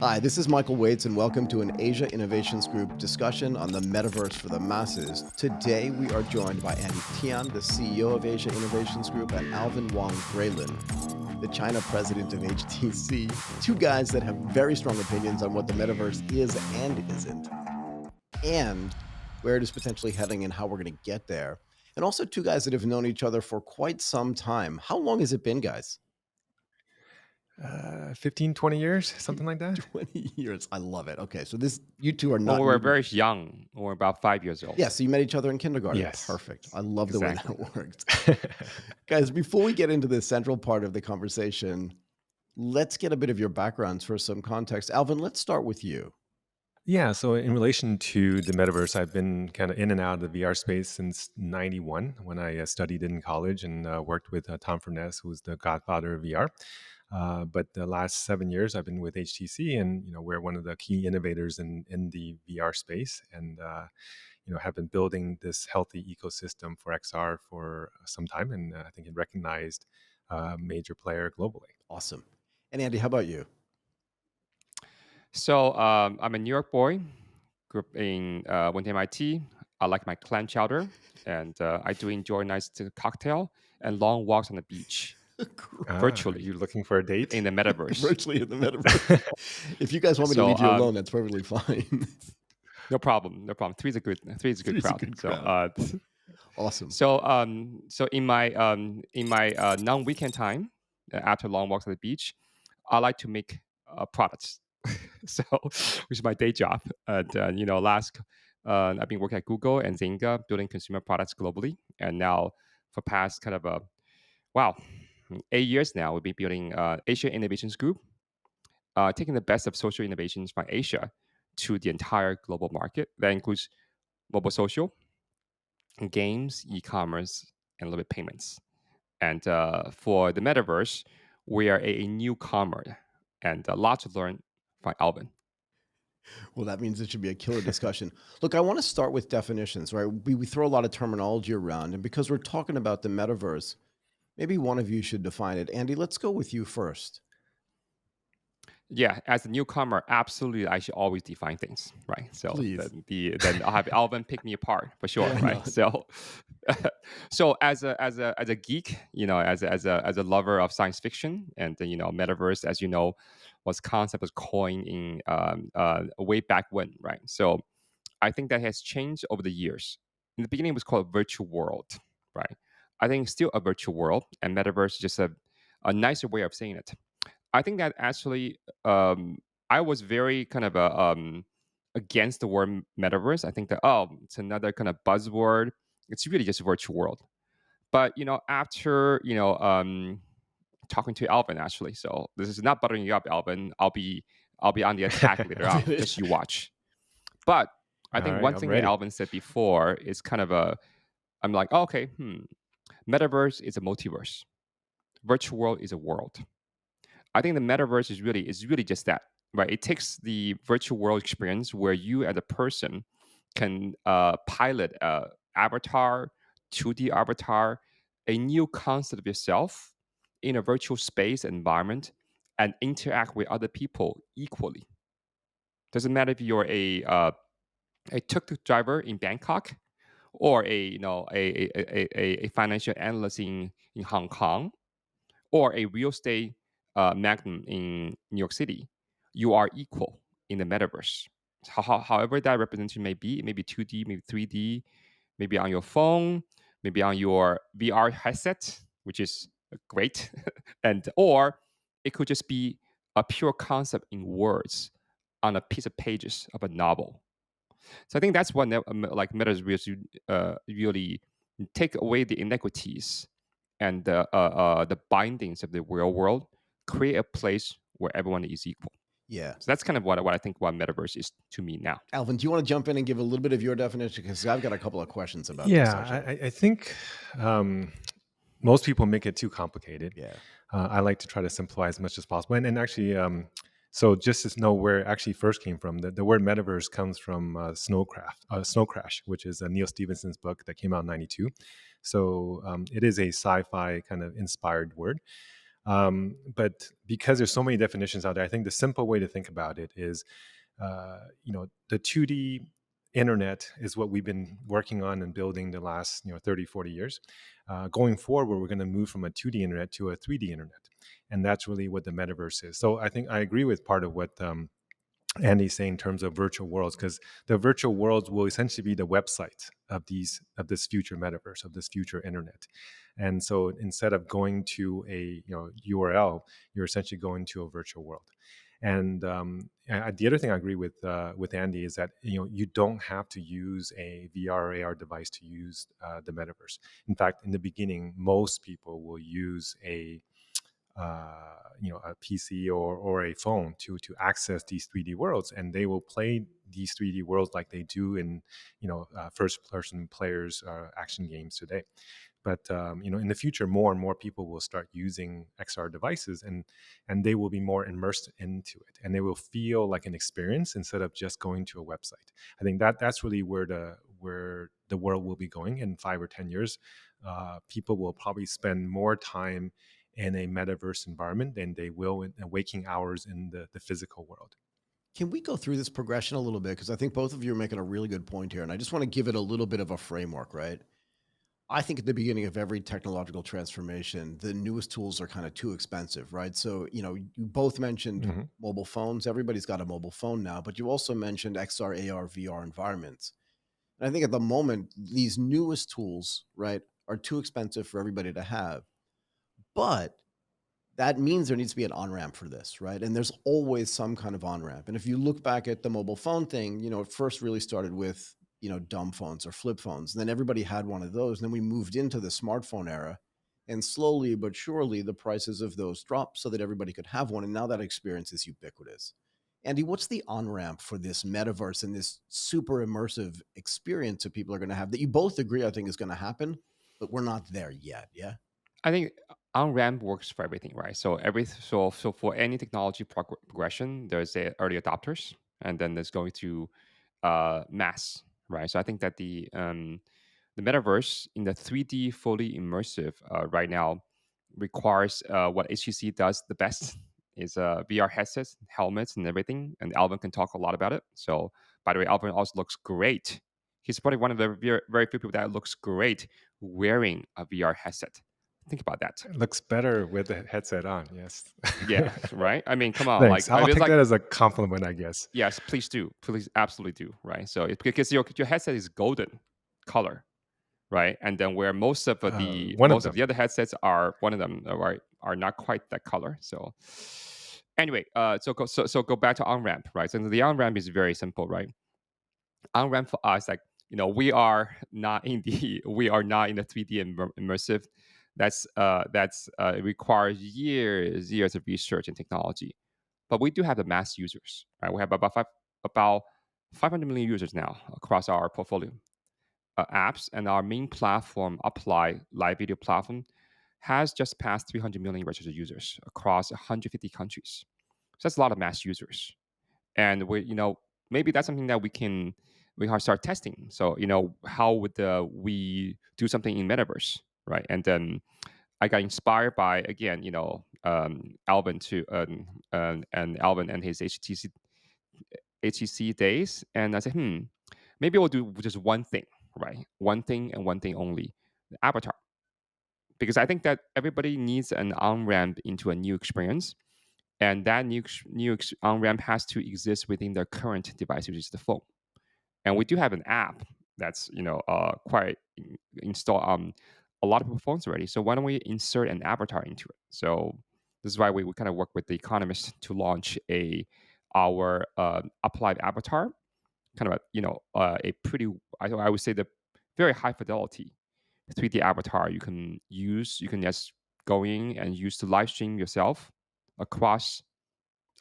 Hi, this is Michael Waits, and welcome to an Asia Innovations Group discussion on the Metaverse for the masses. Today, we are joined by Tian, the CEO of Asia Innovations Group, and Alvin Wang Graylin, the China president of HTC. Two guys that have very strong opinions on what the Metaverse is and isn't, and where it is potentially heading and how we're going to get there. And also, two guys that have known each other for quite some time. How long has it been, guys? 15, 20 years, something like that. 20 years. I love it. Okay, so you two are When not we were new. very young, when we were about 5 years old. Yeah, so you met each other in kindergarten. Yes. Perfect. I love the way Exactly. that worked. Guys, before we get into the central part of the conversation, let's get a bit of your backgrounds for some context. Alvin, let's start with you. Yeah, so in relation to the metaverse, I've been kind of in and out of the VR space since 91 when I studied in college and worked with Tom Furness, who's the godfather of VR. But the last 7 years, I've been with HTC, and we're one of the key innovators in the VR space, and have been building this healthy ecosystem for XR for some time, and I think it recognized major player globally. Awesome. And Andy, how about you? So I'm a New York boy, grew up went to MIT. I like my clam chowder, and I do enjoy nice cocktail and long walks on the beach, Are virtually you looking for a date? in the metaverse. Virtually in the metaverse. If you guys want me to So leave you alone, that's perfectly fine. no problem, no problem. Three is a good Three's a crowd. good So crowd. Awesome. so in my non-weekend time, after long walks on the beach, I like to make products. So, which is my day job. And I've been working at Google and Zynga, building consumer products globally. And now, for past kind of 8 years now, we've been building Asia Innovations Group, taking the best of social innovations from Asia to the entire global market. That includes mobile social, games, e-commerce, and a little bit payments. And for the metaverse, we are a newcomer, and a lot to learn from Alvin. Well, that means it should be a killer discussion. Look, I want to start with definitions, right? We throw a lot of terminology around, and because we're talking about the metaverse, maybe one of you should define it. Andy, let's go with you first. Yeah, as a newcomer, absolutely, I should always define things, right? So Please. then I'll have Alvin pick me apart for sure, Why right? not? So as a geek, as a lover of science fiction, and metaverse, as you know, was concept was coined in way back when, right? So I think that has changed over the years. In the beginning, it was called virtual world, right? I think still a virtual world, and metaverse is just a nicer way of saying it. I think that actually, I was very kind of against the word metaverse. I think that it's another kind of buzzword. It's really just virtual world. But after talking to Alvin actually, so this is not buttering you up, Alvin. I'll be on the attack later I'll be on. there. Just you watch. But I All think right, one I'm thing that ready. Alvin said before is kind of I'm like, oh, okay, metaverse is a multiverse. Virtual world is a world. I think the metaverse is really just that, right? It takes the virtual world experience where you as a person can pilot a avatar, 2D avatar, a new concept of yourself in a virtual space environment, and interact with other people equally. Doesn't matter if you're a tuk-tuk driver in Bangkok, or a financial analyst in Hong Kong, or a real estate magnate in New York City. You are equal in the metaverse. However that representation may be, maybe 2D, maybe 3D, maybe on your phone, maybe on your VR headset, which is great, and or it could just be a pure concept in words on a piece of pages of a novel. So I think that's what like metaverse really take away the inequities and the bindings of the real world, create a place where everyone is equal. Yeah. So that's kind of what I think what metaverse is to me now. Alvin, do you want to jump in and give a little bit of your definition? Because I've got a couple of questions about this, Yeah, actually. I think most people make it too complicated. Yeah. I like to try to simplify as much as possible. And actually, so just to know where it actually first came from, the word metaverse comes from Snow Crash, which is Neil Stephenson's book that came out in 92. So it is a sci-fi kind of inspired word. But because there's so many definitions out there, I think the simple way to think about it is, the 2D internet is what we've been working on and building the last 30, 40 years. Going forward, we're going to move from a 2D internet to a 3D internet. And that's really what the metaverse is. So I think I agree with part of what Andy's saying in terms of virtual worlds, because the virtual worlds will essentially be the website of this future metaverse, of this future internet. And so instead of going to a URL, you're essentially going to a virtual world. And the other thing I agree with Andy is that you don't have to use a VR or AR device to use the metaverse. In fact, in the beginning, most people will use a PC or a phone to access these 3D worlds, and they will play these 3D worlds like they do in first person players action games today. But in the future, more and more people will start using XR devices, and they will be more immersed into it, and they will feel like an experience instead of just going to a website. I think that's really where the world will be going in 5 or 10 years. People will probably spend more time in a metaverse environment than they will in waking hours in the physical world. Can we go through this progression a little bit? Because I think both of you are making a really good point here. And I just want to give it a little bit of a framework, right? I think at the beginning of every technological transformation, the newest tools are kind of too expensive, right? So, you both mentioned Mhm. mobile phones. Everybody's got a mobile phone now, but you also mentioned XR, AR, VR environments. And I think at the moment, these newest tools, right, are too expensive for everybody to have. But that means there needs to be an on-ramp for this, right? And there's always some kind of on-ramp. And if you look back at the mobile phone thing, it first really started with, dumb phones or flip phones. And then everybody had one of those. And then we moved into the smartphone era. And slowly but surely, the prices of those dropped so that everybody could have one. And now that experience is ubiquitous. Andy, what's the on-ramp for this metaverse and this super immersive experience that people are going to have that you both agree, I think, is going to happen, but we're not there yet? Yeah. I think on ramp works for everything, right? So for any technology progression, there's a early adopters, and then there's going to mass, right? So I think that the metaverse in the 3D fully immersive right now requires what HTC does the best is VR headsets, helmets, and everything. And Alvin can talk a lot about it. So by the way, Alvin also looks great. He's probably one of the very few people that looks great wearing a VR headset. Think about that. It looks better with the headset on. Yes. Yeah, right. I mean, come on. Thanks. Like, I I'll mean, it's take like, that as a compliment, I guess. yes, please do, please, absolutely do, right? So because your headset is golden color, right? And then where One of most of the them. other headsets are one of them are not quite that color. So anyway, so go back to on ramp, right? So the on ramp is very simple, right? On ramp for us, like we are not in the we are not in the 3D immersive. It requires years of research and technology, but we do have the mass users, right? We have about 500 million users now across our portfolio apps, and our main platform, Apply live video platform, has just passed 300 million registered users across 150 countries. So that's a lot of mass users, and maybe that's something that we can start testing. So how would we do something in metaverse, right? And then I got inspired by, again, Alvin and Alvin and his HTC days, and I said, maybe we'll do just one thing, right? One thing and one thing only: the avatar. Because I think that everybody needs an on ramp into a new experience, and that new on ramp has to exist within their current device, which is the phone. And we do have an app that's quite installed on a lot of people's phones already. So why don't we insert an avatar into it? So this is why we kind of work with the economists to launch our applied avatar, kind of a pretty, I would say, the very high fidelity 3D avatar you can just go in and use to live stream yourself across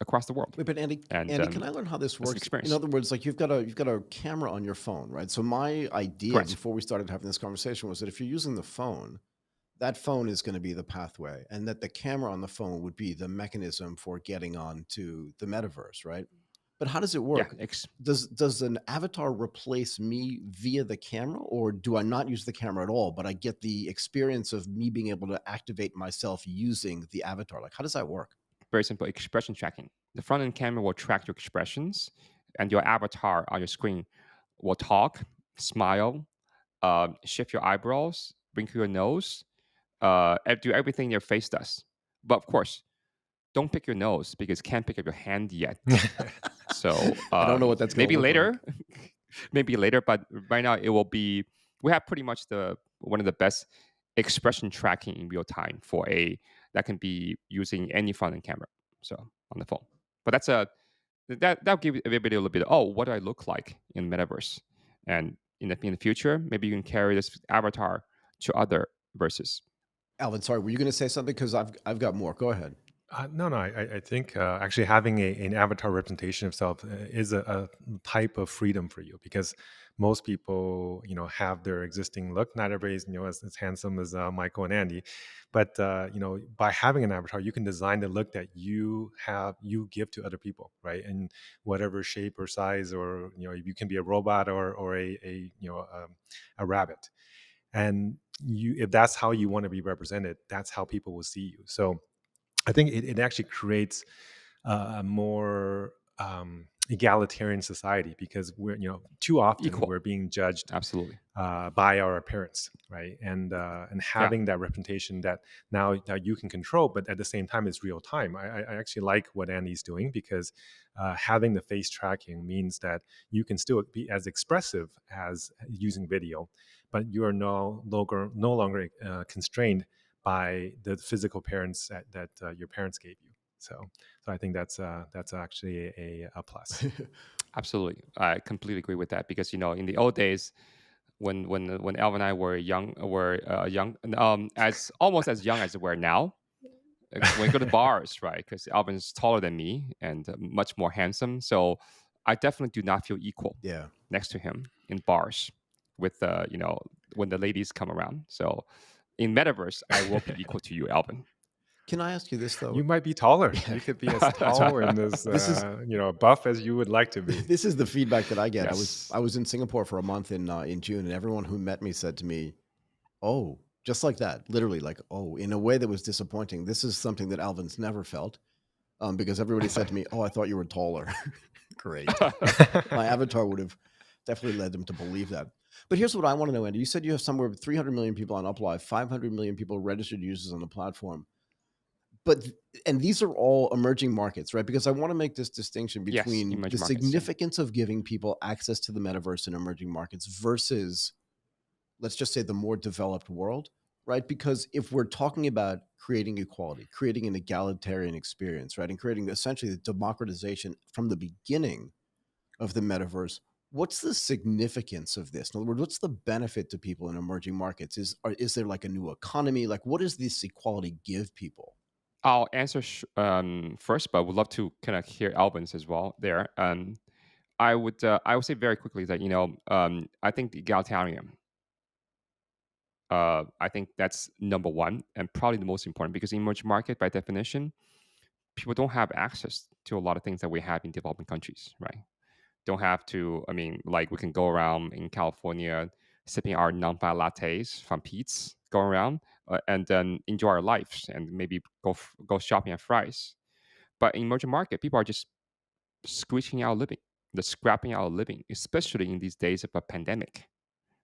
the world, Wait, but Andy, and Can I learn how this that's an works? In experience. other words, like you've got a camera on your phone, right? So my idea Correct. before we started having this conversation was that if you're using the phone, that phone is going to be the pathway, and that the camera on the phone would be the mechanism for getting on to the metaverse, right? But how does it Yeah, work? Does an avatar replace me via the camera, or do I not use the camera at all, but I get the experience of me being able to activate myself using the avatar? Like, how does that work? very simple expression tracking. The front end camera will track your expressions, and your avatar on your screen will talk, smile, shift your eyebrows, wrinkle your nose, and do everything your face does. But of course, don't pick your nose because can't pick up your hand yet. So I don't know what that's going to maybe look like. later, maybe later. But right now, it will be. We have pretty much the one of the best expression tracking in real time for a that can be using any front end camera. So on the phone. But that's a that'll give everybody a little bit. Oh, what do I look like in metaverse? And in the future, maybe you can carry this avatar to other verses. Alvin, sorry, were you going to say something? Because I've got more. Go ahead. No, no. I think actually having an avatar representation of self is a type of freedom for you because most people, have their existing look. Not everybody's, as handsome as Michael and Andy, but by having an avatar, you can design the look that you give to other people, right? And whatever shape or size, or you can be a robot or a rabbit, and if that's how you want to be represented, that's how people will see you. So I think it actually creates a more egalitarian society because we're too often Equal, we're being judged absolutely. by our appearance, right? And Yeah. having that representation that now that you can control, but at the same time it's real time. I actually like what Andy's doing because having the face tracking means that you can still be as expressive as using video, but you are no longer constrained by the physical parents that your parents gave you. So I think that's actually a plus. Absolutely, I completely agree with that because in the old days, when Alvin and I were young, as almost as young as we're now, when we go to bars, right? Because Alvin's taller than me and much more handsome, so I definitely do not feel equal Yeah. next to him in bars with when the ladies come around. So in metaverse, I will be equal to you, Alvin. Can I ask you this though? You might be taller. Yeah. You could be as tall and as This is buff as you would like to be. this is the feedback that I get. I was Yes. I was in Singapore for a month in June, and everyone who met me said to me, "Oh," just like that, literally, like, "Oh," in a way that was disappointing. This is something that Alvin's never felt, because everybody said to me, "Oh, I thought you were taller." Great. My avatar would have definitely led them to believe that. But here's what I want to know, Andy. You said you have somewhere 300 million people on Uplive, 500 million people registered users on the platform. But and these are all emerging markets, right? Because I want to make this distinction Yes, between the emerging markets. Yeah. significance of giving people access to the metaverse in emerging markets versus, let's just say, the more developed world, right? Because if we're talking about creating equality, creating an egalitarian experience, right, and creating essentially the democratization from the beginning of the metaverse, what's the significance of this? In other words, what's the benefit to people in emerging markets? Is there like a new economy? Like, what does this equality give people? I'll answer first, but would love to kind of hear Alvin's as well there. I would say very quickly that I think the egalitarian. I think that's number one and probably the most important because in emerging market, by definition, people don't have access to a lot of things that we have in developing countries, right? Don't have to. I mean, like we can go around in California sipping our non-fat lattes from Pete's, go around and then enjoy our lives and maybe go shopping at Fry's. But in emerging market, people are just squeezing out a living, the scrapping out a living, especially in these days of a pandemic,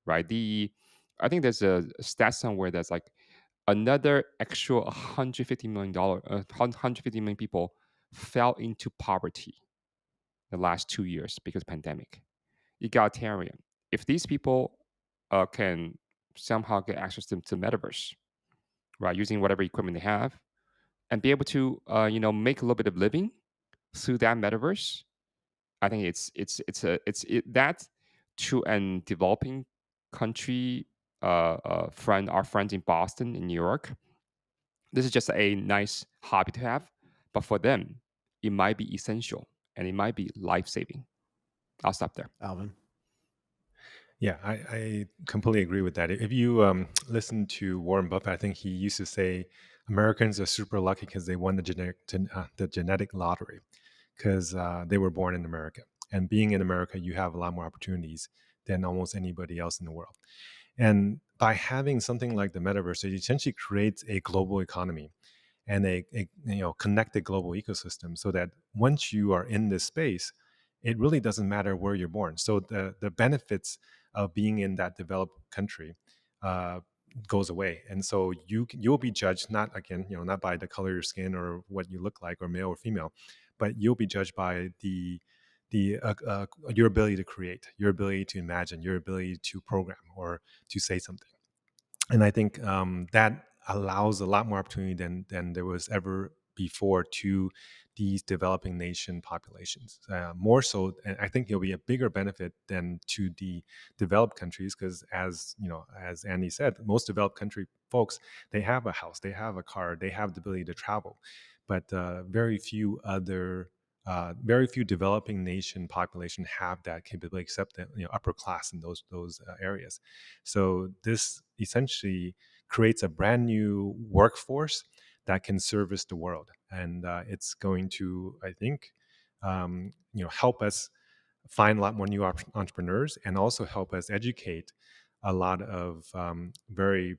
right? I think there's a stat somewhere that's like another extra $150 million, 150 million people fell into poverty the last 2 years because of pandemic. Egalitarian. If these people can somehow get access to metaverse, right, using whatever equipment they have, and be able to make a little bit of living through that metaverse, I think that to an developing country, our friends in Boston, in New York. This is just a nice hobby to have, but for them, it might be essential and it might be life saving. I'll stop there. Alvin? Yeah, I completely agree with that. If you listen to Warren Buffett, I think he used to say Americans are super lucky because they won the genetic lottery. because they were born in America. And being in America, you have a lot more opportunities than almost anybody else in the world. And by having something like the metaverse, it essentially creates a global economy and a connected global ecosystem, so that once you are in this space, it really doesn't matter where you're born. So the benefits of being in that developed country uh, goes away, and so you'll be judged not, again, not by the color of your skin or what you look like, or male or female, but you'll be judged by your ability to create, your ability to imagine, your ability to program or to say something. And I think that allows a lot more opportunity than there was ever before to these developing nation populations. More so, and I think it'll be a bigger benefit than to the developed countries, because as Andy said, most developed country folks, they have a house, they have a car, they have the ability to travel, but very few developing nation population have that capability, except the upper class in those areas. So this essentially creates a brand new workforce that can service the world, and it's going to, I think, help us find a lot more new entrepreneurs, and also help us educate a lot of very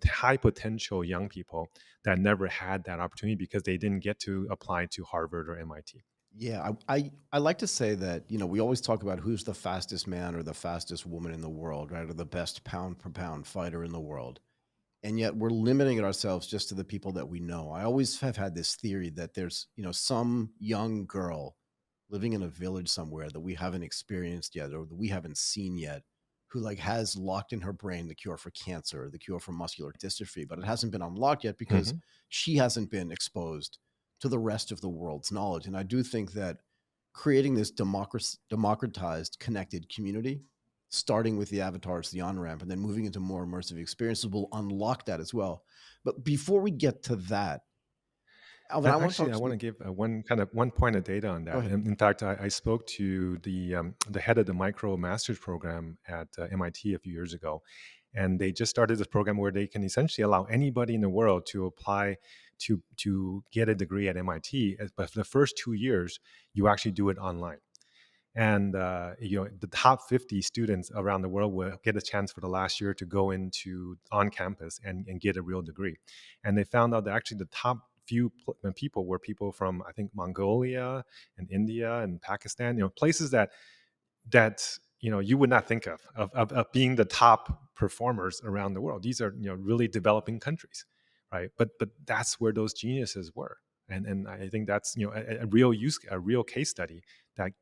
high potential young people that never had that opportunity because they didn't get to apply to Harvard or MIT. Yeah, I like to say that, we always talk about who's the fastest man or the fastest woman in the world, right? Or the best pound per pound fighter in the world. And yet we're limiting it ourselves just to the people that we know. I always have had this theory that there's, some young girl living in a village somewhere that we haven't experienced yet, or that we haven't seen yet, who like has locked in her brain the cure for cancer, or the cure for muscular dystrophy, but it hasn't been unlocked yet because Mhm. she hasn't been exposed to the rest of the world's knowledge. And I do think that creating this democratized, connected community, starting with the avatars, the on ramp, and then moving into more immersive experiences, will unlock that as well. But before we get to that, Alvin, I want to Actually, talk I to want you. to give one point of data on Go that. ahead. In fact, I spoke to the head of the micro master's program at MIT a few years ago, and they just started this program where they can essentially allow anybody in the world to apply to get a degree at MIT. But for the first 2 years, you actually do it online. And the top 50 students around the world will get a chance for the last year to go into on campus and get a real degree. And they found out that actually the top few people were people from, I think, Mongolia and India and Pakistan, places that you would not think of being the top performers around the world. These are really developing countries, right? But that's where those geniuses were. And I think that's a real case study that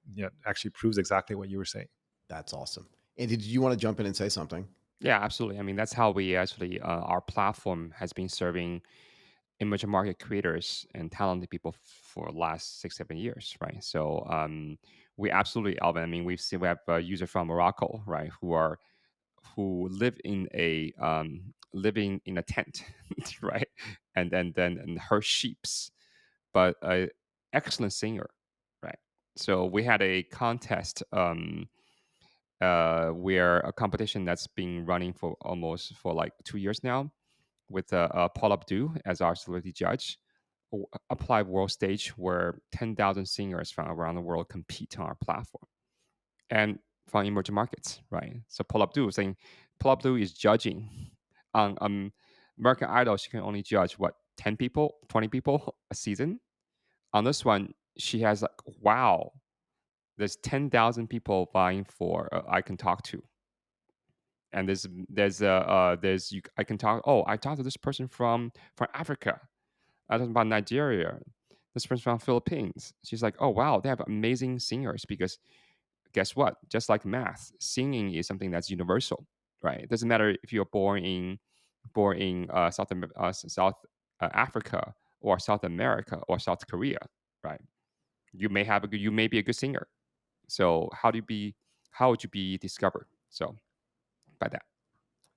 actually proves exactly what you were saying. That's awesome. Andy, did you want to jump in and say something? Yeah, absolutely. I mean, that's how we actually, our platform has been serving emerging market creators and talented people for the last 6, 7 years, right? So we absolutely, Alvin. I mean, we have a user from Morocco, right, who live in a living in a tent, right, and her sheeps, but a excellent singer, right. So we had a contest, where a competition that's been running for like 2 years now, with Paul Abdul as our celebrity judge. Apply World Stage, where 10,000 singers from around the world compete on our platform, and from emerging markets, right? So Paul Abdul is judging on American Idol. She can only judge what, 10 people, 20 people a season. On this one, she has like, wow, there's 10,000 people vying for I can talk to, and I can talk. Oh, I talked to this person from Africa. I talked about Nigeria. This person from Philippines. She's like, oh wow, they have amazing singers, because guess what? Just like math, singing is something that's universal, right? It doesn't matter if you're born in South Africa, or South America, or South Korea, right? You may be a good singer. So how would you be discovered? So by that.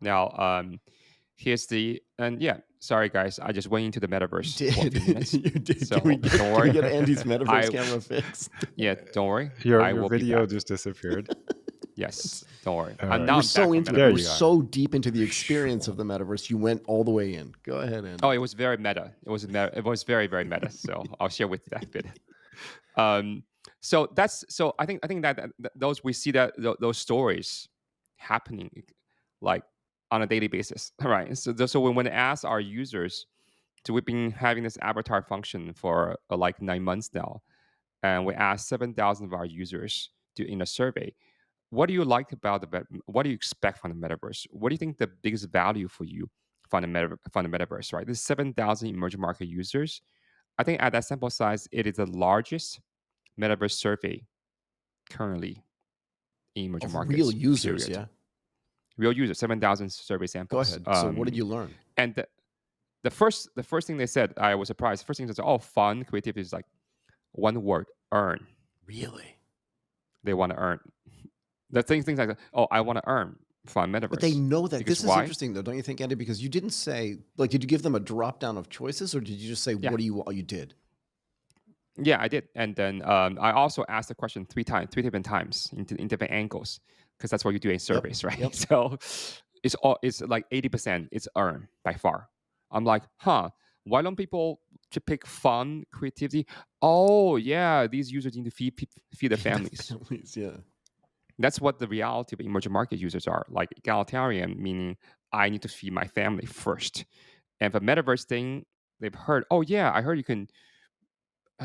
Now, here's the and yeah, sorry guys, I just went into the You metaverse for a few did. minutes. You did. Can we So get don't can we worry. get Andy's metaverse I camera fixed? Yeah, don't worry. Your I your will be video back. just disappeared. Yes, don't worry. All I'm right, now You were I'm back so from into it. You there were you metaverse. are. so deep into the experience of Phew. the metaverse. You went all the way in. Go ahead, Oh, Andy. it was very meta. It was very very meta. So I'll share with you that bit. um, so I think that those we see that those stories happening like on a daily basis, right? So when I ask our users, so we've been having this avatar function for like 9 months now, and we asked 7,000 of our users in a survey, what do you like about what do you expect from the metaverse? What do you think the biggest value for you from the metaverse? Right, this 7,000 emerging market users. I think at that sample size, it is the largest metaverse survey currently in emerging Of real markets. users, Period. yeah. Real users, 7,000 survey Go samples. ahead. So what did you learn? And the first thing they said, I was surprised. The first thing they said, oh, fun, creativity is like one word, earn. Really? They want to earn. The things like, oh, I want to earn from But they metaverse. know that. Because This is why? interesting, though, don't you think, Andy? Because you didn't say, like, did you give them a drop down of choices, or did you just say, Yeah. what do you want? You did. Yeah, I did. And then I also asked the question three different times in different angles, because that's what you do in Yep. surveys, right? Yep. So it's like 80% it's earned by far. I'm like, huh, why don't people to pick fun, creativity? Oh yeah, these users need to feed their Feed the families. families, yeah. That's what the reality of emerging market users are. Like egalitarian, meaning I need to feed my family first. And the metaverse thing, they've heard, oh yeah, I heard you can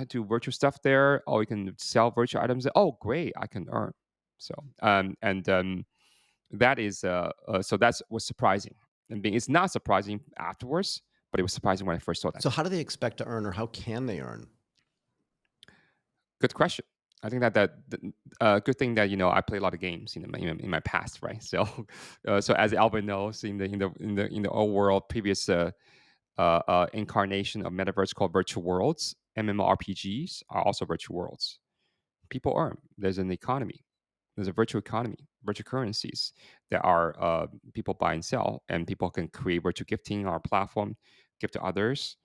do virtual stuff there, or you can sell virtual items. Oh, great, I can earn. So, and that is so that's was surprising. And it's not surprising afterwards, but it was surprising when I first saw that. So how do they expect to earn, or how can they earn? Good question. I think good thing that I play a lot of games in my past, right? So, so as Alvin knows, in the old world, previous incarnation of metaverse called virtual worlds, MMORPGs are also virtual worlds. People earn. There's an economy. There's a virtual economy, virtual currencies that are people buy and sell, and people can create virtual gifting on our platform, give to others.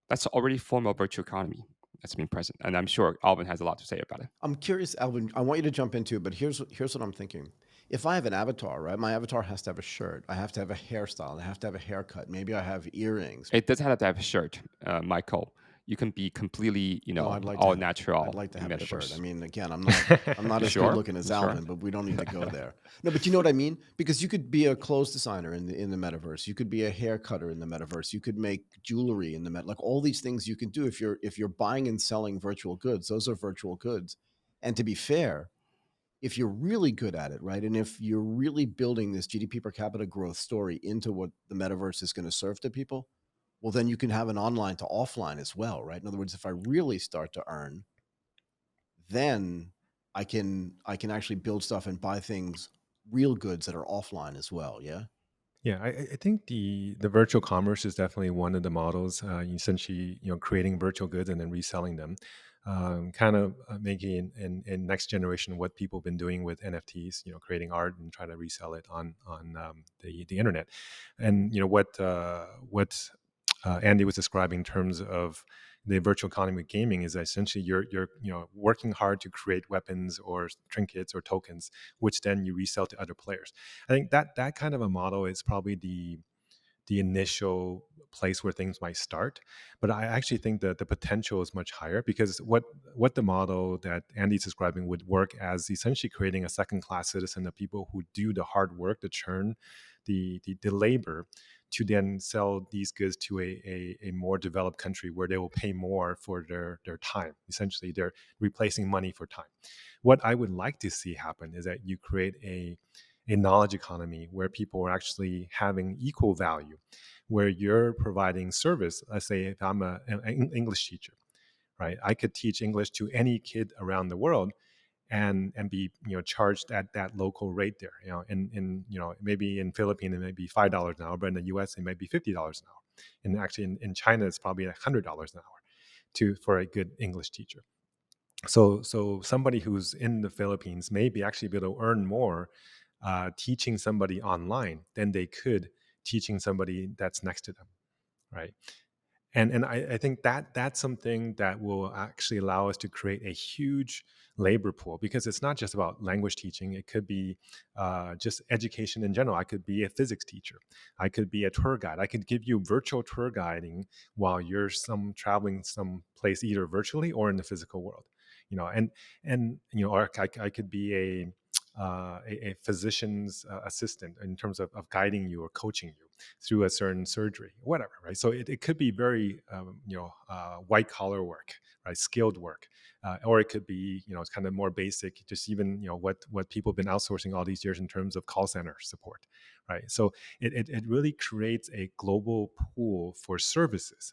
That's already a form of virtual economy that's been present, and I'm sure Alvin has a lot to say about it. I'm curious, Alvin. I want you to jump into it, but here's what I'm thinking. If I have an avatar, right? My avatar has to have a shirt. I have to have a hairstyle. I have to have a haircut. Maybe I have earrings. It doesn't have to have a shirt, Michael. You can be completely, No, I'd like to all have. I'd natural like to in have a shirt. I metaverse. mean, again, I'm not You as good sure? looking as You sure? Alvin, but we don't need to go there. No, but you know what I mean? Because you could be a clothes designer in the metaverse. You could be a hair cutter in the metaverse. You could make jewelry in the like all these things you can do if you're buying and selling virtual goods. Those are virtual goods. And to be fair, if you're really good at it, right? And if you're really building this GDP per capita growth story into what the metaverse is going to serve to people, well, then you can have an online to offline as well, right? In other words, if I really start to earn, then I can actually build stuff and buy things, real goods that are offline as well. Yeah. Yeah, I think the virtual commerce is definitely one of the models. Essentially, creating virtual goods and then reselling them, kind of making in next generation what people have been doing with NFTs. Creating art and trying to resell it on the internet. And what Andy was describing in terms of the virtual economy with gaming is essentially you're working hard to create weapons or trinkets or tokens, which then you resell to other players. I think that kind of a model is probably the initial place where things might start. But I actually think that the potential is much higher because what the model that Andy's describing would work as essentially creating a second class citizen of people who do the hard work, the churn, the labor to then sell these goods to a more developed country where they will pay more for their time. Essentially, they're replacing money for time. What I would like to see happen is that you create a knowledge economy where people are actually having equal value, where you're providing service. Let's say if I'm an English teacher, right? I could teach English to any kid around the world and be charged at that local rate there. In maybe in Philippines it may be $5 an hour, but in the US it might be $50 an hour. And actually in China it's probably $100 an hour for a good English teacher. So somebody who's in the Philippines may be actually be able to earn more teaching somebody online than they could teaching somebody that's next to them, right? And I think that that's something that will actually allow us to create a huge labor pool, because it's not just about language teaching. It could be just education in general. I could be a physics teacher. I could be a tour guide. I could give you virtual tour guiding while you're traveling some place, either virtually or in the physical world. Or I could be a physician's assistant in terms of guiding you or coaching you through a certain surgery, whatever, right? So it could be very, white collar work, right? Skilled work, or it could be, it's kind of more basic, just even, what people have been outsourcing all these years in terms of call center support, right? So it really creates a global pool for services.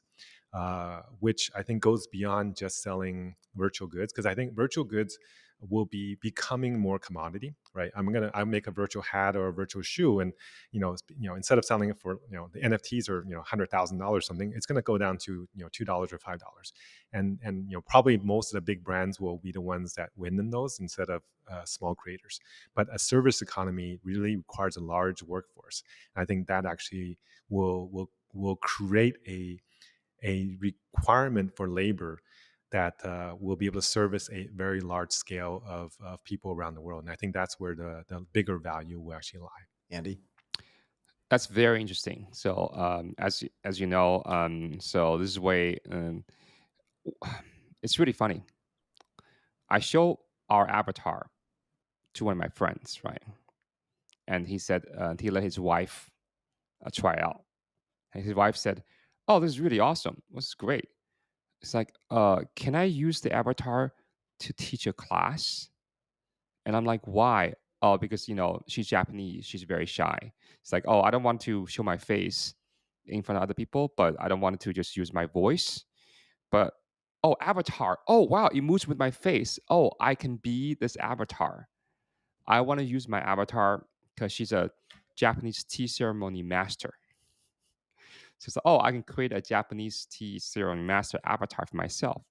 Which I think goes beyond just selling virtual goods, because I think virtual goods will be becoming more commodity, right? I'll make a virtual hat or a virtual shoe, and instead of selling it for the NFTs or $100,000 something, it's going to go down to $2 or $5, and probably most of the big brands will be the ones that win in those instead of small creators. But a service economy really requires a large workforce. And I think that actually will create a requirement for labor that will be able to service a very large scale of people around the world. And I think that's where the bigger value will actually lie. Andy? That's very interesting. So, as you know, so this is way. It's really funny. I show our avatar to one of my friends, right? And he said he let his wife try out. And his wife said, "Oh, this is really awesome. This is great." It's like, can I use the avatar to teach a class? And I'm like, why? Oh, because she's Japanese. She's very shy. It's like, oh, I don't want to show my face in front of other people, but I don't want to just use my voice. But oh, avatar. Oh, wow, it moves with my face. Oh, I can be this avatar. I want to use my avatar because she's a Japanese tea ceremony master. So it's like, oh, I can create a Japanese tea ceremony master avatar for myself.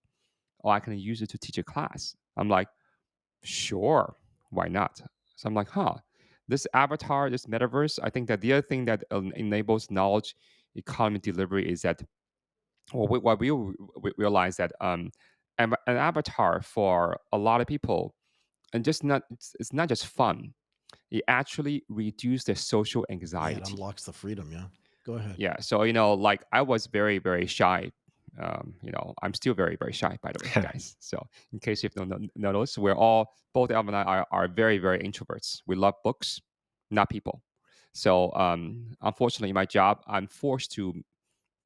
Oh, I can use it to teach a class. I'm like, sure, why not? So I'm like, this avatar, this metaverse, I think that the other thing that enables knowledge economy delivery is that, well, what we realize that an avatar for a lot of people, and just not, it's not just fun, it actually reduces their social Yeah, it anxiety. unlocks the freedom. Yeah. Go ahead. Yeah. So, like I was very, very shy. I'm still very, very shy, by the way, guys. So, in case you've not noticed, both Alvin and I are very, very introverts. We love books, not people. So, unfortunately, in my job, I'm forced to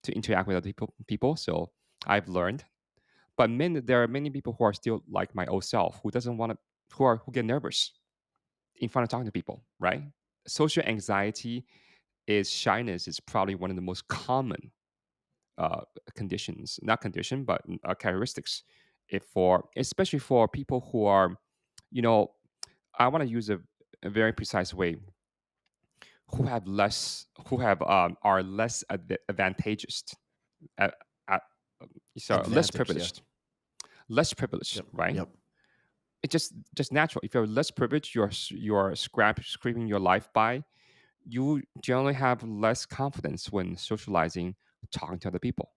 interact with other people. So, I've learned. But there are many people who are still like my old self, who doesn't want to, who get nervous in front of talking to people, right? Social anxiety shyness is probably one of the most common conditions, not condition, but characteristics. Especially for people who are, you know, I want to use a very precise way, who have are less advantageous, uh, uh, so Advantage. Yeah. less privileged, Yep. right? Yep. It's just natural. If you're less privileged, you're scraping your life by. You generally have less confidence when socializing, talking to other people,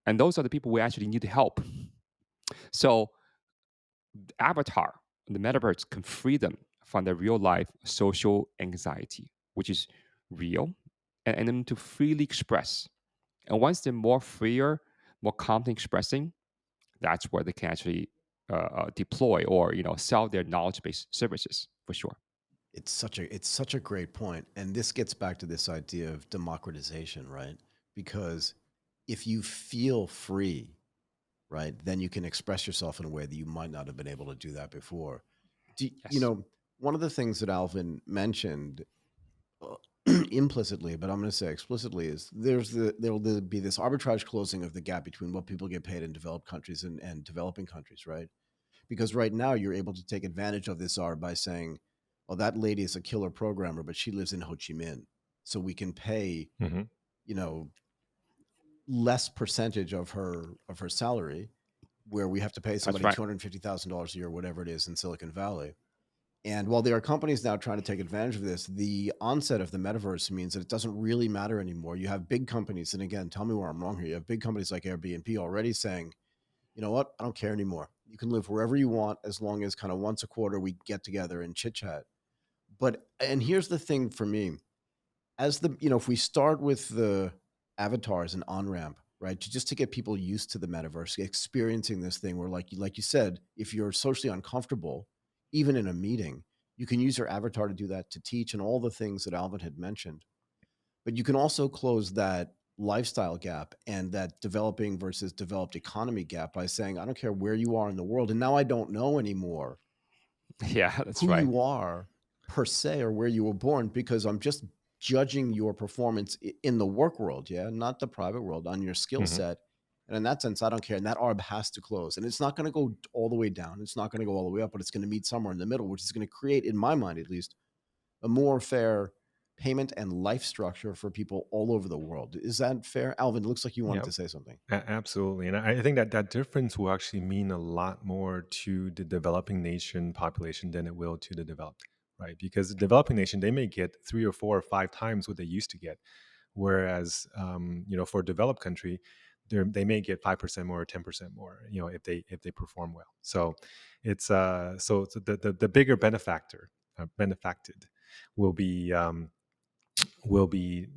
and those are the people we actually need help. So, avatar, the metaverse can free them from their real life social anxiety, which is real, and them to freely express. And once they're more freer, more confident expressing, that's where they can actually deploy or sell their knowledge based services for sure. It's such a great point, and this gets back to this idea of democratization, right? Because if you feel free, right, then you can express yourself in a way that you might not have been able to do that before. Yes, One of the things that Alvin mentioned uh, implicitly, but I'm going to say explicitly, is there will be this arbitrage closing of the gap between what people get paid in developed countries and developing countries, right? Because right now you're able to take advantage of this art by saying, "Oh, that lady is a killer programmer, but she lives in Ho Chi Minh, so we can pay, Hmm. you know, less percentage of her salary, where we have to pay that's somebody right. $250,000 a year, whatever it is, in Silicon Valley." And while there are companies now trying to take advantage of this, the onset of the metaverse means that it doesn't really matter anymore. You have big companies, and again, tell me where I'm wrong here. You have big companies like Airbnb already saying, you know what, I don't care anymore. You can live wherever you want as long as kind of once a quarter we get together and chit chat. But, and here's the thing for me, as the, if we start with the avatars and on ramp, right, just to get people used to the metaverse, experiencing this thing where, like you said, if you're socially uncomfortable, even in a meeting, you can use your avatar to do that, to teach, and all the things that Alvin had mentioned. But you can also close that lifestyle gap and that developing versus developed economy gap by saying, I don't care where you are in the world, and now I don't know anymore Yeah, that's who right. you are per se or where you were born, because I'm just judging your performance in the work world, yeah, not the private world, on your skill Hmm. set. And in that sense, I don't care. And that arb has to close. And it's not going to go all the way down. It's not going to go all the way up, but it's going to meet somewhere in the middle, which is going to create, in my mind at least, a more fair payment and life structure for people all over the world. Is that fair? Alvin, it looks like you wanted Yeah, to say something. absolutely. And I think that that difference will actually mean a lot more to the developing nation population than it will to the developed, right? Because the developing nation, they may get 3 or 4 or 5 times what they used to get. Whereas, for a developed country, they may get 5% more or 10% more, if they perform well. So so the bigger benefacted will be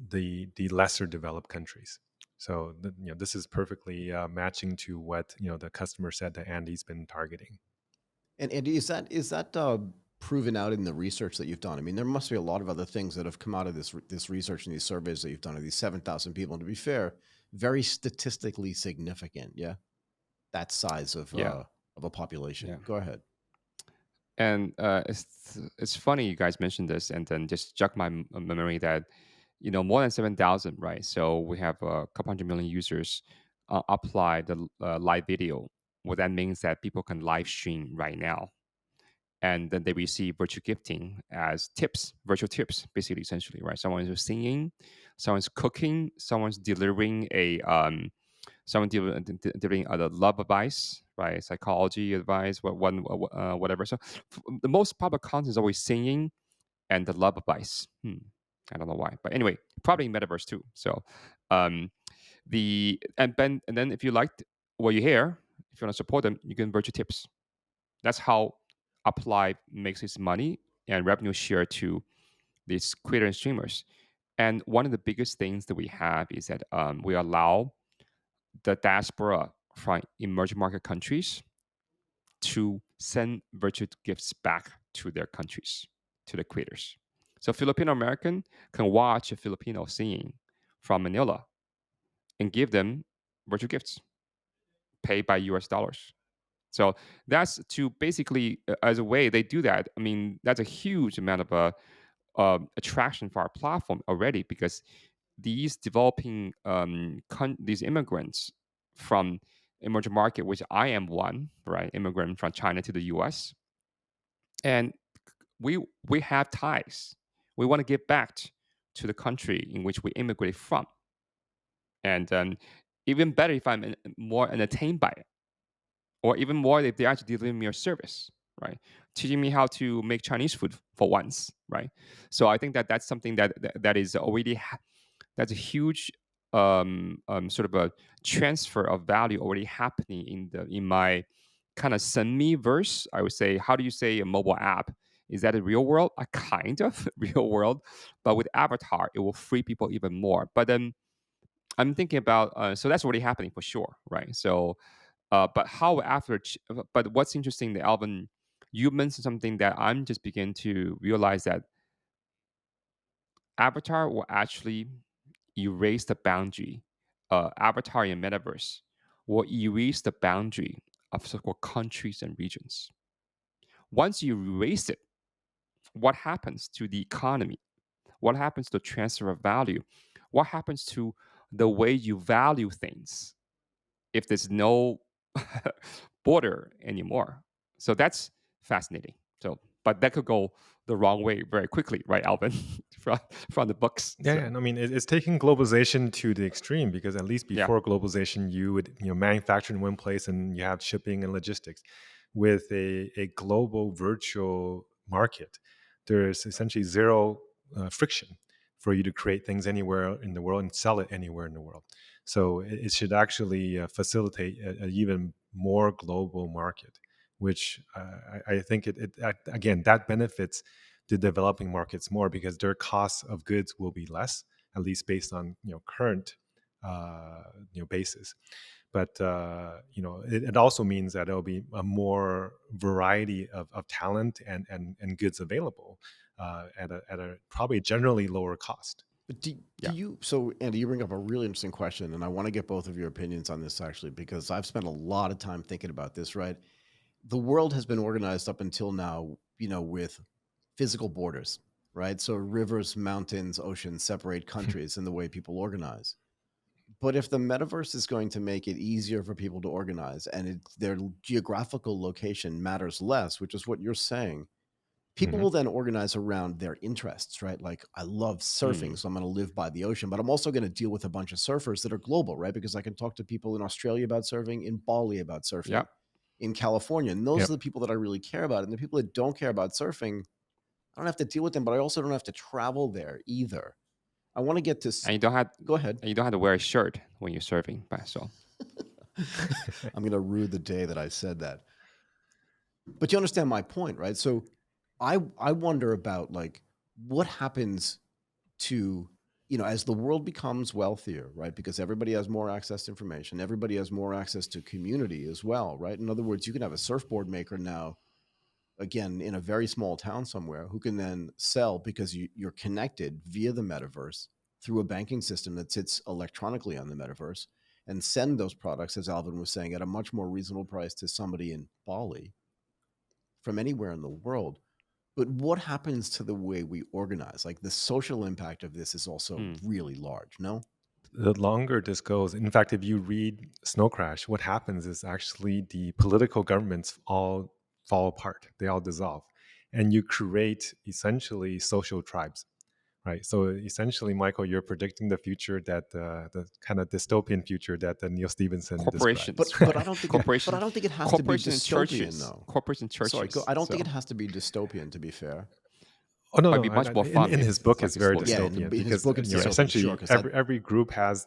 the lesser developed countries. So this is perfectly matching to what the customer said that Andy's been targeting. And Andy, is that proven out in the research that you've done? I mean, there must be a lot of other things that have come out of this research and these surveys that you've done of these 7,000 people. And to be fair, very statistically significant. Yeah, that size Yeah, of a population. yeah. Go ahead. And it's funny you guys mentioned this, and then just jog my memory that more than 7,000, right? So we have a couple hundred million users apply the live video. What that means that people can live stream right now, and then they receive virtual gifting as tips, virtual tips, basically, essentially, right? Someone's singing, someone's cooking, someone's delivering delivering the love advice, right? Psychology advice, whatever. So the most popular content is always singing and the love advice. I don't know why, but anyway, probably in metaverse too. So um, and then if you liked what you hear, if you want to support them, you can virtual tips. That's how Apply makes its money and revenue share to these creator and streamers. And one of the biggest things that we have is that we allow the diaspora from emerging market countries to send virtual gifts back to their countries, to the creators. So Filipino American can watch a Filipino singing from Manila and give them virtual gifts paid by US dollars. So that's to basically, as a way they do that. I mean, that's a huge amount of attraction for our platform already, because these developing these immigrants from emerging market, which I am one, right, immigrant from China to the U.S., and we have ties. We want to give back to the country in which we immigrated from, and even better if I'm more entertained by it, or even more if they're actually delivering me a service, right? Teaching me how to make Chinese food for once, right? So I think that that's something that is already that's a huge sort of a transfer of value already happening in my kind of semi verse. I would say, how do you say a mobile app? Is that a real world? A kind of real world, but with avatar, it will free people even more. But then I'm thinking about so that's already happening for sure, right? So but how after? But what's interesting, that Alvin, you mentioned something that I'm just beginning to realize, that Avatar will actually erase the boundary. Avatar in Metaverse will erase the boundary of so-called countries and regions. Once you erase it, what happens to the economy? What happens to the transfer of value? What happens to the way you value things if there's no border anymore? So that's fascinating. So, but that could go the wrong way very quickly, right, Alvin? from from the books. Yeah, So and I mean it's taking globalization to the extreme, because at least yeah, before globalization, you would manufacture in one place and you have shipping and logistics. With a global virtual market, there's essentially zero friction for you to create things anywhere in the world and sell it anywhere in the world. So it should actually facilitate an even more global market, which I think again, that benefits the developing markets more because their costs of goods will be less, at least based on current basis. But it also means that there'll be a more variety of talent and goods available at a probably generally lower cost. But do Yeah. you, so Andy, you bring up a really interesting question, and I want to get both of your opinions on this actually, because I've spent a lot of time thinking about this, right? The world has been organized up until now, with physical borders, right? So rivers, mountains, oceans separate countries in the way people organize. But if the metaverse is going to make it easier for people to organize and their geographical location matters less, which is what you're saying, people Hmm. will then organize around their interests, right? Like, I love surfing, so I'm going to live by the ocean, but I'm also going to deal with a bunch of surfers that are global, right? Because I can talk to people in Australia about surfing, in Bali about surfing, Yeah. in California. And those Yep. are the people that I really care about. And the people that don't care about surfing, I don't have to deal with them, but I also don't have to travel there either. I want to get to, And you don't have go ahead. and you don't have to wear a shirt when you're surfing, so I'm going to rue the day that I said that. But you understand my point, right? So I wonder about, like, what happens to, as the world becomes wealthier, right? Because everybody has more access to information, everybody has more access to community as well, right? In other words, you can have a surfboard maker now, again, in a very small town somewhere, who can then sell because you're connected via the metaverse through a banking system that sits electronically on the metaverse, and send those products, as Alvin was saying, at a much more reasonable price to somebody in Bali from anywhere in the world. But what happens to the way we organize? Like, the social impact of this is also hmm. really large, no? The longer this goes, in fact, if you read Snow Crash, what happens is actually the political governments all fall apart, they all dissolve, and you create essentially social tribes. Right. So essentially, Michael, you're predicting the future that the kind of dystopian future that Neil Stephenson described. Corporations, But I right? don't think but I Corporation, don't think it has to be corporation and dystopian churches, though. corporations and Sorry, churches. I don't think it So has to be dystopian, to be fair. Oh no, it'd no! be much more In fun in if his it's book, like it's very dystopian. Yeah, dystopian in his because book it's dystopian, sure, essentially because every group has.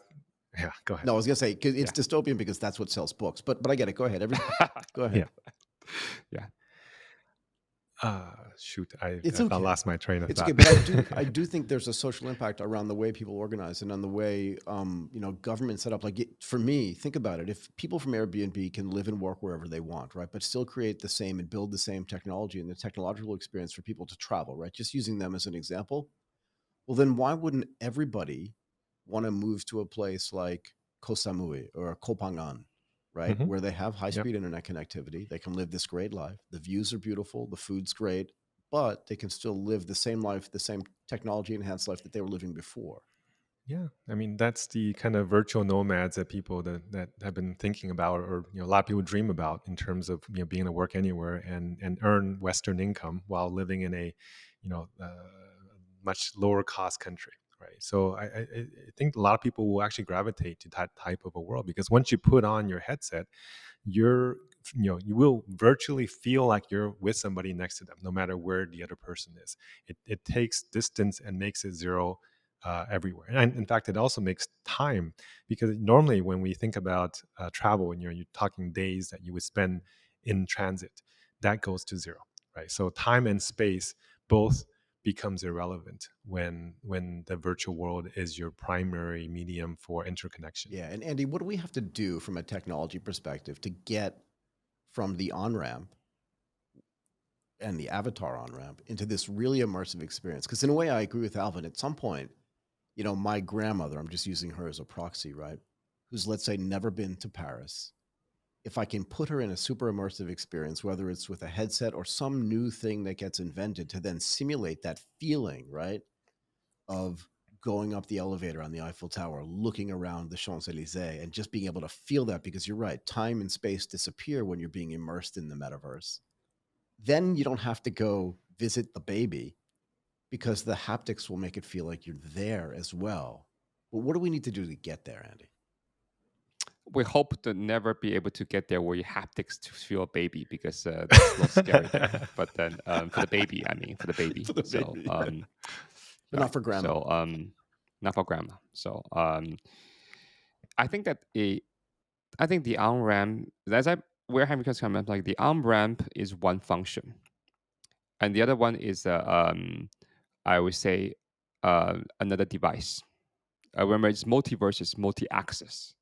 Yeah, go ahead. no, I was gonna say, 'cause it's Yeah. dystopian because that's what sells books. But I get it. Go ahead. Go Yeah. ahead. Yeah. Shoot, I It's I okay. lost my train of It's okay, thought. but I do think there's a social impact around the way people organize and on the way, government set up. Like, for me, think about it. If people from Airbnb can live and work wherever they want, right, but still create the same and build the same technology and the technological experience for people to travel, right, just using them as an example, well, then why wouldn't everybody want to move to a place like Koh Samui or Koh Phangan, right, Hmm. where they have high Yep. speed internet connectivity? They can live this great life. The views are beautiful. The food's great, but they can still live the same life, the same technology enhanced life that they were living before. Yeah, I mean that's the kind of virtual nomads that people that have been thinking about, or a lot of people dream about in terms of being able to work anywhere and earn Western income while living in a you know uh, much lower cost country, right? So I think a lot of people will actually gravitate to that type of a world because once you put on your headset, you're you will virtually feel like you're with somebody next to them no matter where the other person is. It takes distance and makes it zero everywhere. And in fact, it also makes time because normally when we think about travel, and you're talking days that you would spend in transit, that goes to zero, right? So time and space both becomes irrelevant when the virtual world is your primary medium for interconnection. Yeah. And Andy, what do we have to do from a technology perspective to get from the on ramp and the avatar on ramp into this really immersive experience? Because in a way, I agree with Alvin. At some point, my grandmother, I'm just using her as a proxy, right? Who's, let's say, never been to Paris. If I can put her in a super immersive experience, whether it's with a headset or some new thing that gets invented to then simulate that feeling, right, of going up the elevator on the Eiffel Tower, looking around the Champs-Elysees, and just being able to feel that, because you're right, time and space disappear when you're being immersed in the metaverse. Then you don't have to go visit the baby because the haptics will make it feel like you're there as well. But what do we need to do to get there, Andy? we hope to never be able to get there where you haptics to feel a baby, because that's a little scary there. But then for the baby, I mean, for the baby. For the So baby. But not right. for grandma. So not for grandma. So I think that I think the on ramp, as I we're having this comment, like the on ramp is one function, and the other one is I would say another device. Remember, it's multiverse, it's multi-access.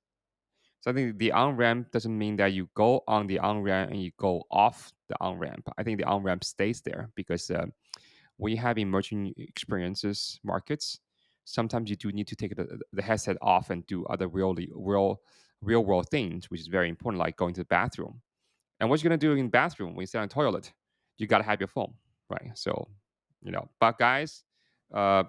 So I think the on ramp doesn't mean that you go on the on ramp and you go off the on ramp. I think the on ramp stays there because we have emerging experiences markets. Sometimes you do need to take the headset off and do other real world things, which is very important, like going to the bathroom. And what you're gonna do in the bathroom when you sit on the toilet, you gotta have your phone, right? So, but guys,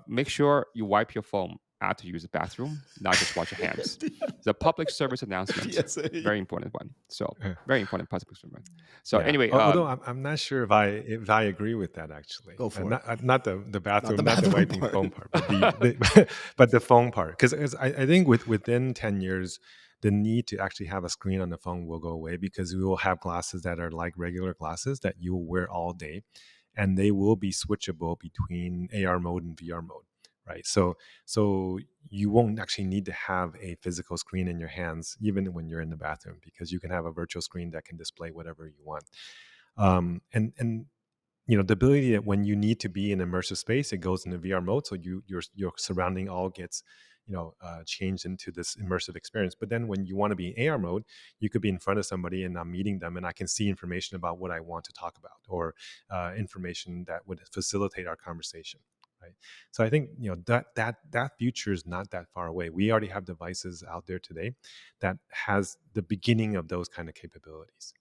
make sure you wipe your phone after you use the bathroom, not just wash your hands. The public service announcement, PSA. very important one. So, Yeah. very important public service. So Yeah. anyway, Although I'm not sure if I agree with that actually. Go for it. Not the Not the bathroom, not the bathroom wiping part. phone part, but but the phone part. Because I think within 10 years, the need to actually have a screen on the phone will go away because we will have glasses that are like regular glasses that you will wear all day, and they will be switchable between AR mode and VR mode. Right. So you won't actually need to have a physical screen in your hands even when you're in the bathroom because you can have a virtual screen that can display whatever you want. And the ability that when you need to be in immersive space, it goes into VR mode, so your surrounding all gets changed into this immersive experience. But then when you want to be in AR mode, you could be in front of somebody and I'm meeting them and I can see information about what I want to talk about or information that would facilitate our conversation. Right. So I think that future is not that far away. We already have devices out there today that has the beginning of those kind of capabilities,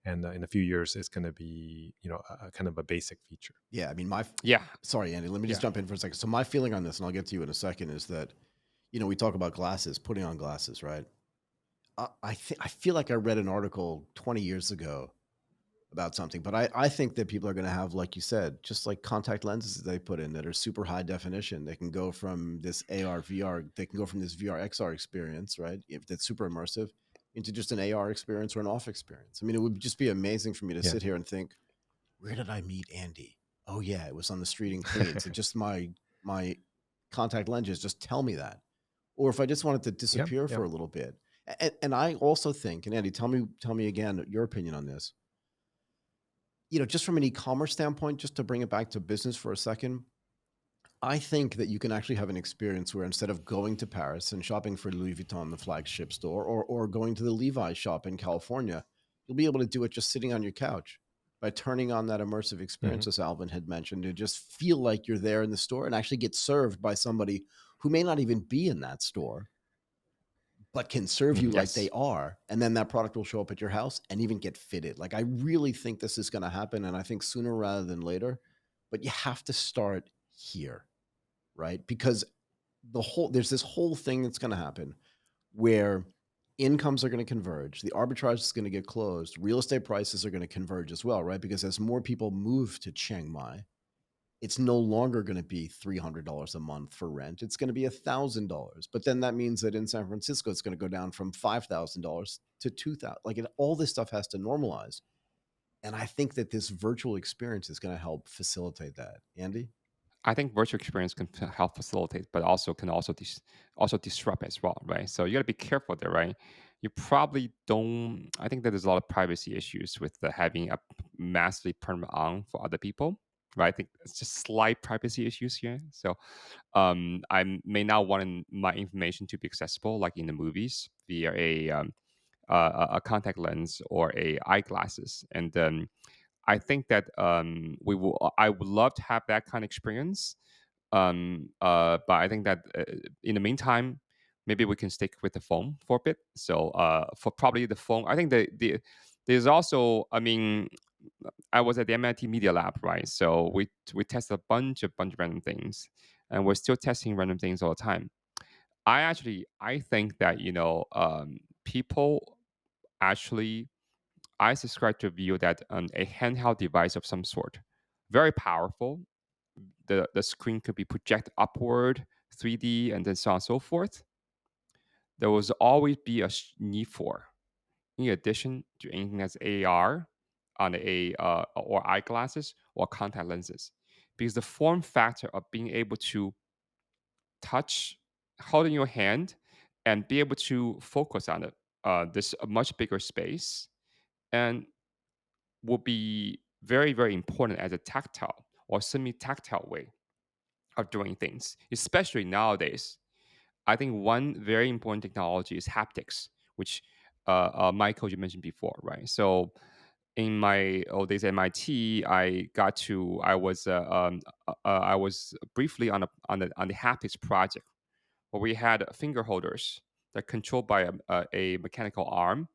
and in a few years it's going to be a kind of a basic feature. Yeah, I mean, yeah, sorry, Andy, let me just yeah. jump in for a second. So my feeling on this, and I'll get to you in a second, is that, we talk about glasses, putting on glasses, right? I feel like I read an article 20 years ago about something, but I think that people are going to have, like you said, just like contact lenses that they put in that are super high definition. They can go from this AR, VR, they can go from this VR, XR experience, right? If that's super immersive, into just an AR experience or an off experience. I mean, it would just be amazing for me to Yeah. sit here and think, where did I meet Andy? Oh yeah, it was on the street in Queens. And just my contact lenses just tell me that. Or if I just wanted to Yeah. disappear Yeah. for a little bit. And I also think, and Andy, tell me again your opinion on this. Just from an e-commerce standpoint, just to bring it back to business for a second, I think that you can actually have an experience where instead of going to Paris and shopping for Louis Vuitton, the flagship store, or going to the Levi's shop in California, you'll be able to do it just sitting on your couch by turning on that immersive Hmm. experience, as Alvin had mentioned, to just feel like you're there in the store and actually get served by somebody who may not even be in that store, but can serve you Hmm. like they Yes. are. And then that product will show up at your house and even get fitted. Like, I really think this is going to happen. And I think sooner rather than later, but you have to start here, right? Because there's this whole thing that's going to happen where incomes are going to converge, the arbitrage is going to get closed, real estate prices are going to converge as well, right? Because as more people move to Chiang Mai, it's no longer going to be $300 a month for rent. It's going to be $1,000. But then that means that in San Francisco, it's going to go down from $5,000 to $2,000. Like, all this stuff has to normalize. And I think that this virtual experience is going to help facilitate that. Andy? I think virtual experience can help facilitate, but also can also disrupt as well, right? So you got to be careful there, right? You probably don't. I think that there's a lot of privacy issues with having a massively permanent on for other people, right? I think it's just slight privacy issues here. So I may not want my information to be accessible, like in the movies, via a contact lens or a eyeglasses, and I think that I would love to have that kind of experience. But I think that in the meantime, maybe we can stick with the phone for a bit. So for probably the phone, I think there's also, I mean, I was at the MIT Media Lab, right? So we tested a bunch of random things, and we're still testing random things all the time. I think that people actually, I subscribe to a view that a handheld device of some sort, very powerful. The screen could be projected upward, 3D, and then so on and so forth. there will always be a need for, in addition to anything that's AR on a or eyeglasses or contact lenses, because the form factor of being able to touch, hold in your hand, and be able to focus on it, this a much bigger space, and will be very very important as a tactile or semi-tactile way of doing things, especially nowadays. I think one very important technology is haptics, which Michael, you mentioned before, right? So in my old days at MIT, I was briefly on the haptics project where we had finger holders that controlled by a mechanical arm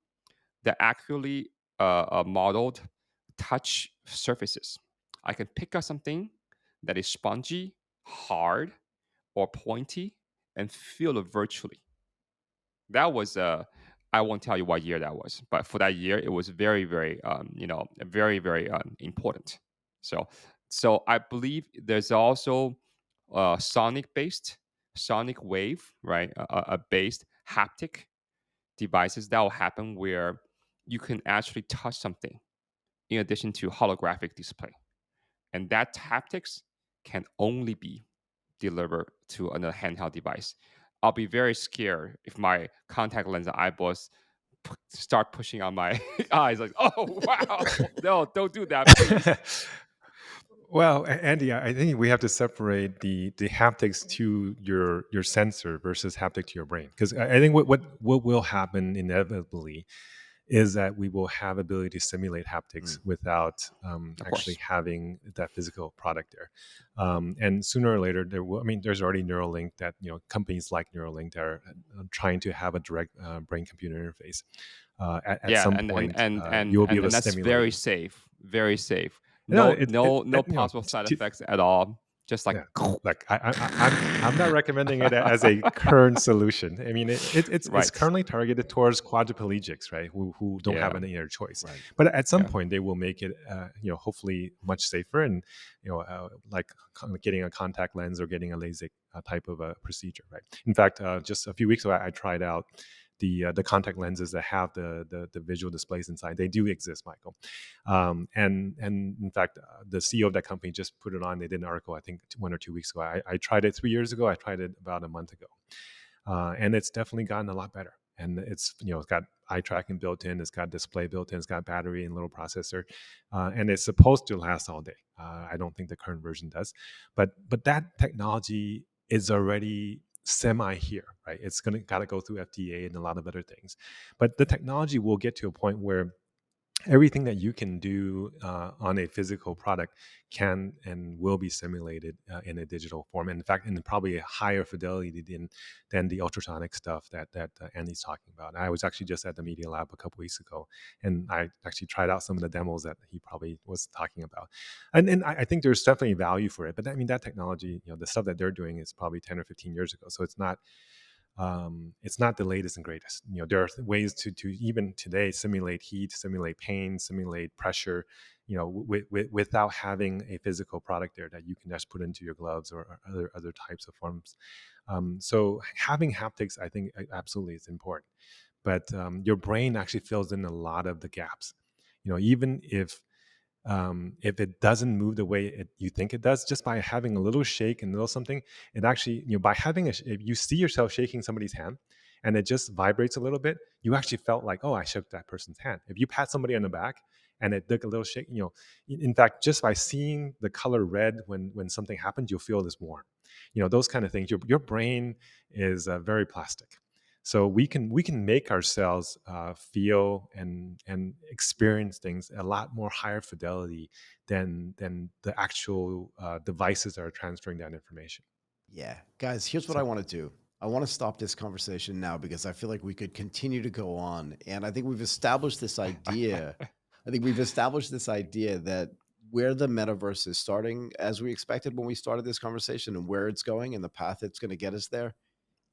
that accurately modeled touch surfaces. I can pick up something that is spongy, hard, or pointy and feel it virtually. That was I won't tell you what year that was, but for that year, it was very, very, very, very important. So, so I believe there's also sonic wave, right? Based haptic devices that will happen where you can actually touch something in addition to holographic display, and that haptics can only be delivered to another handheld device. I'll be very scared if my contact lens and eyeballs start pushing on my eyes. Like, oh wow, no, don't do that, please. Well, Andy, I think we have to separate the haptics to your sensor versus haptic to your brain, because I think what will happen inevitably is that we will have ability to simulate haptics Mm. without Of actually course, having that physical product there. And sooner or later, there will. I mean, there's already Neuralink that companies like Neuralink that are trying to have a direct brain-computer interface. At yeah, some and and point, and and you'll be able and, to and that's stimulate. very safe, very safe. No, No it possible side effects at all. Just like yeah, like I'm not recommending it as a current solution. I mean, it's right, currently targeted towards quadriplegics, right? Who don't have yeah, any other choice. Right. But at some yeah, point, they will make it, hopefully much safer, and like getting a contact lens or getting a LASIK type of a procedure, right? In fact, just a few weeks ago, I tried out the contact lenses that have the visual displays inside. They do exist, Michael. And in fact, the CEO of that company just put it on. They did an article, I think, 1 or 2 weeks ago. I tried it 3 years ago. I tried it about a month ago, and it's definitely gotten a lot better. And it's got eye tracking built in, it's got display built in, it's got battery and little processor, and it's supposed to last all day. I don't think the current version does, but that technology is already semi here, right? It's gonna got to go through FDA and a lot of other things, but the technology will get to a point where everything that you can do on a physical product can and will be simulated in a digital form. And in fact, in probably a higher fidelity than the ultrasonic stuff that Andy's talking about. I was actually just at the Media Lab a couple weeks ago, and I actually tried out some of the demos that he probably was talking about. And I think there's definitely value for it. But I mean, that technology, the stuff that they're doing is probably 10 or 15 years ago. So it's not the latest and greatest. There are ways to even today simulate heat, simulate pain, simulate pressure, without having a physical product there that you can just put into your gloves or other types of forms. So having haptics, I think, absolutely is important. But your brain actually fills in a lot of the gaps. Even if it doesn't move the way you think it does, just by having a little shake and a little something, it actually, by having if you see yourself shaking somebody's hand and it just vibrates a little bit, you actually felt like, oh, I shook that person's hand. If you pat somebody on the back and it took a little shake, in fact, just by seeing the color red when something happens, you'll feel this warm. Those kind of things. Your brain is very plastic. So we can make ourselves feel and experience things a lot more higher fidelity than the actual devices that are transferring that information. Yeah. Guys, here's what I So want to do. I want to stop this conversation now because I feel like we could continue to go on. And I think we've established this idea. I think we've established this idea that where the metaverse is starting, as we expected when we started this conversation, and where it's going and the path it's going to get us there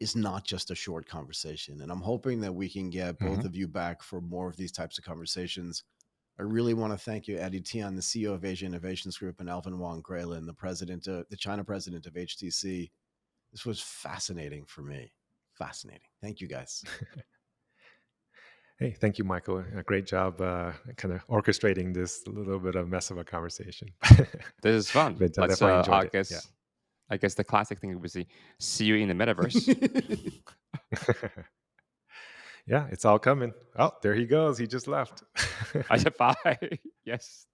is not just a short conversation. And I'm hoping that we can get both mhm. of you back for more of these types of conversations. I really want to thank you, Andy Tian, the CEO of Asia Innovations Group, and Alvin Wang Graylin, the China president of HTC. This was fascinating for me. fascinating. Thank you, guys. Hey, thank you, Michael. A great job kind of orchestrating this little bit of mess of a conversation. This is fun. But I Let's definitely enjoyed it. Yeah. I guess the classic thing would be see you in the metaverse. Yeah, it's all coming. Oh, there he goes. He just left. I said bye. Yes.